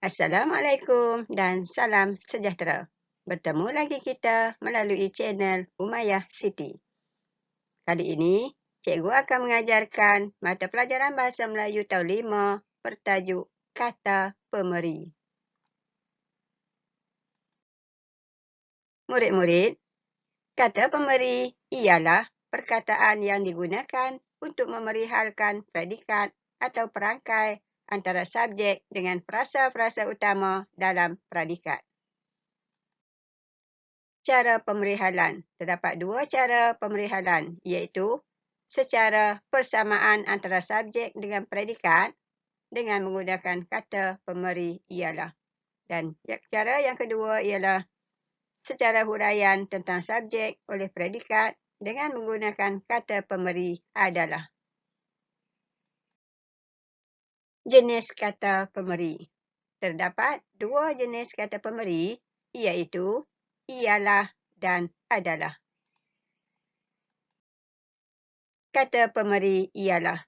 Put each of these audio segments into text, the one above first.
Assalamualaikum dan salam sejahtera. Bertemu lagi kita melalui channel Umayyah Siti. Kali ini, cikgu akan mengajarkan mata pelajaran Bahasa Melayu Tahun 5 bertajuk Kata Pemeri. Murid-murid, kata pemeri ialah perkataan yang digunakan untuk memerihalkan predikat atau perangkai antara subjek dengan frasa-frasa utama dalam predikat. Cara pemerihalan. Terdapat dua cara pemerihalan, iaitu secara persamaan antara subjek dengan predikat dengan menggunakan kata pemeri ialah. Dan cara yang kedua ialah secara huraian tentang subjek oleh predikat dengan menggunakan kata pemeri adalah. Jenis kata pemeri. Terdapat dua jenis kata pemeri, iaitu ialah dan adalah. Kata pemeri ialah.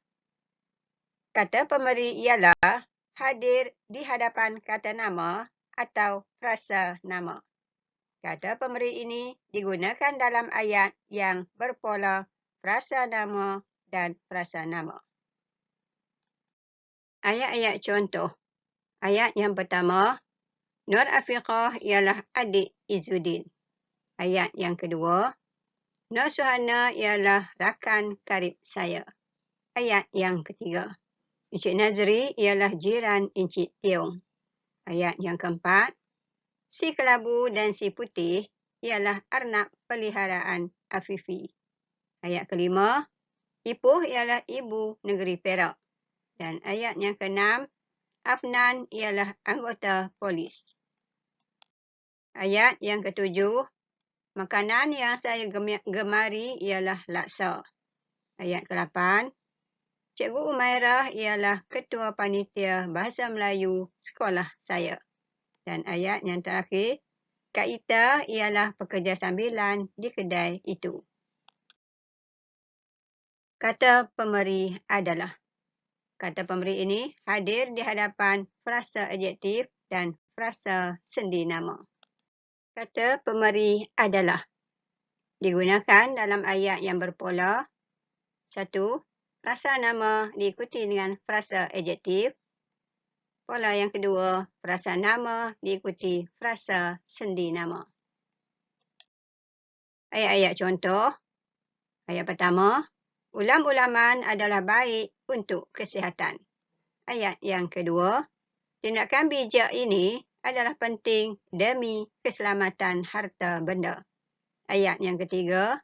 Kata pemeri ialah hadir di hadapan kata nama atau frasa nama. Kata pemeri ini digunakan dalam ayat yang berpola frasa nama dan frasa nama. Ayat-ayat contoh. Ayat yang pertama, Nur Afiqah ialah adik Izzuddin. Ayat yang kedua, Nur Suhana ialah rakan karib saya. Ayat yang ketiga, Encik Nazri ialah jiran Encik Tiong. Ayat yang keempat, si kelabu dan si putih ialah arnab peliharaan Afifi. Ayat kelima, Ipuh ialah ibu negeri Perak. Dan ayat yang keenam, Afnan ialah anggota polis. Ayat yang ketujuh, makanan yang saya gemari ialah laksa. Ayat ke-8, Cikgu Umairah ialah ketua panitia Bahasa Melayu sekolah saya. Dan ayat yang terakhir, Kak Ita ialah pekerja sambilan di kedai itu. Kata pemeri adalah. Kata pemeri ini hadir di hadapan frasa adjektif dan frasa sendi nama. Kata pemeri adalah digunakan dalam ayat yang berpola. 1. Frasa nama diikuti dengan frasa adjektif. Pola yang kedua, frasa nama diikuti frasa sendi nama. Ayat-ayat contoh. Ayat pertama, ulam-ulaman adalah baik untuk kesihatan. Ayat yang kedua, tindakan bijak ini adalah penting demi keselamatan harta benda. Ayat yang ketiga,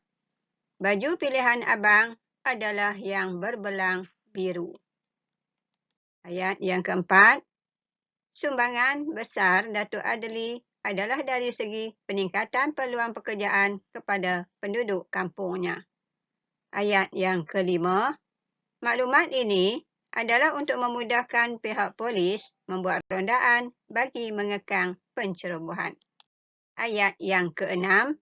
baju pilihan abang adalah yang berbelang biru. Ayat yang keempat, sumbangan besar Datuk Adli adalah dari segi peningkatan peluang pekerjaan kepada penduduk kampungnya. Ayat yang kelima, maklumat ini adalah untuk memudahkan pihak polis membuat rondaan bagi mengekang pencerobohan. Ayat yang keenam,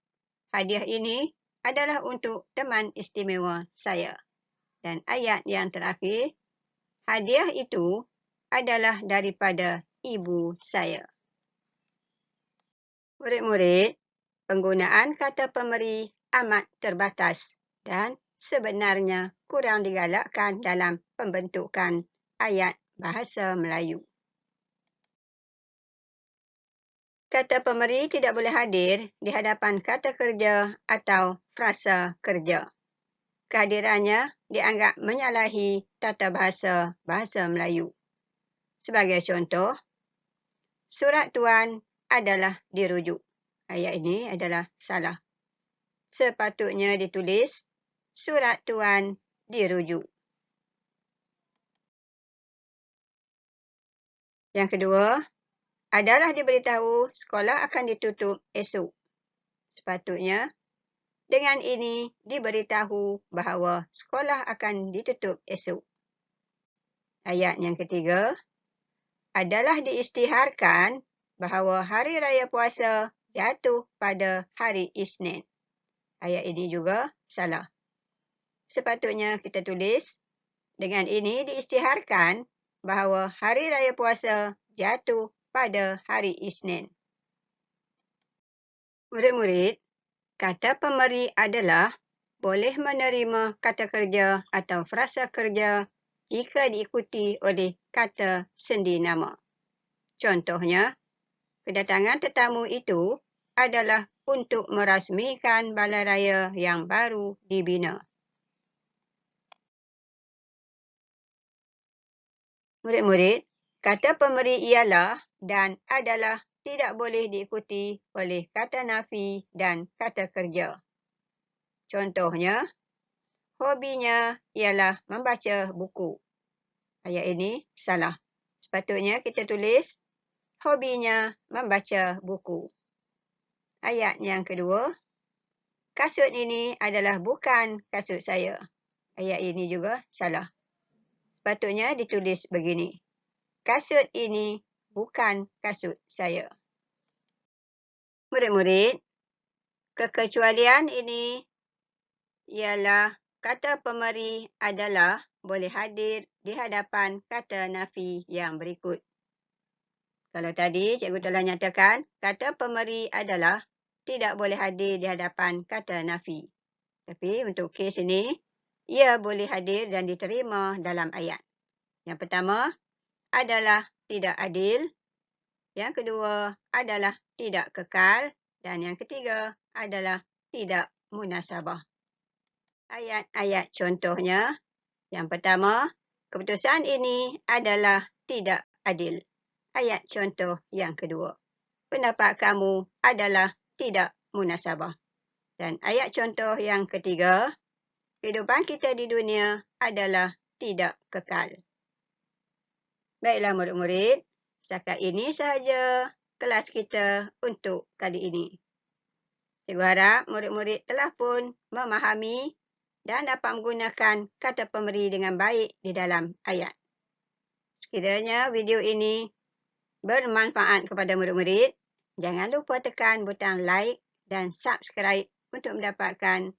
hadiah ini adalah untuk teman istimewa saya. Dan ayat yang terakhir, hadiah itu adalah daripada ibu saya. Murid-murid, penggunaan kata pemeri amat terbatas dan sebenarnya kurang digalakkan dalam pembentukan ayat Bahasa Melayu. Kata pemeri tidak boleh hadir di hadapan kata kerja atau frasa kerja. Kehadirannya dianggap menyalahi tata bahasa Bahasa Melayu. Sebagai contoh, surat tuan adalah dirujuk. Ayat ini adalah salah. Sepatutnya ditulis, surat tuan dirujuk. Yang kedua, adalah diberitahu sekolah akan ditutup esok. Sepatutnya, dengan ini diberitahu bahawa sekolah akan ditutup esok. Ayat yang ketiga, adalah diisytiharkan bahawa hari raya puasa jatuh pada hari Isnin. Ayat ini juga salah. Sepatutnya kita tulis, dengan ini diisytiharkan bahawa hari raya puasa jatuh pada hari Isnin. Murid-murid, kata pemberi adalah boleh menerima kata kerja atau frasa kerja jika diikuti oleh kata sendi nama. Contohnya, kedatangan tetamu itu adalah untuk merasmikan balai raya yang baru dibina. Murid-murid, kata pemberi ialah dan adalah tidak boleh diikuti oleh kata nafi dan kata kerja. Contohnya, hobinya ialah membaca buku. Ayat ini salah. Sepatutnya kita tulis hobinya membaca buku. Ayat yang kedua, kasut ini adalah bukan kasut saya. Ayat ini juga salah. Sepatutnya ditulis begini. Kasut ini bukan kasut saya. Murid-murid, kekecualian ini ialah kata pemberi adalah boleh hadir di hadapan kata nafi yang berikut. Kalau tadi cikgu telah nyatakan, kata pemberi adalah tidak boleh hadir di hadapan kata nafi. Tapi untuk kes ini, ia boleh hadir dan diterima dalam ayat. Yang pertama adalah tidak adil. Yang kedua adalah tidak kekal. Dan yang ketiga adalah tidak munasabah. Ayat-ayat contohnya. Yang pertama, keputusan ini adalah tidak adil. Ayat contoh yang kedua. Pendapat kamu adalah tidak munasabah. Dan ayat contoh yang ketiga, kehidupan kita di dunia adalah tidak kekal. Baiklah murid-murid, setakat ini sahaja kelas kita untuk kali ini. Cikgu harap murid-murid telah pun memahami dan dapat menggunakan kata pemberi dengan baik di dalam ayat. Sekiranya video ini bermanfaat kepada murid-murid, jangan lupa tekan butang like dan subscribe untuk mendapatkan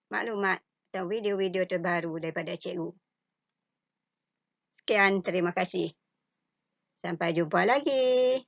maklumat atau video-video terbaru daripada cikgu. Sekian, terima kasih. Sampai jumpa lagi.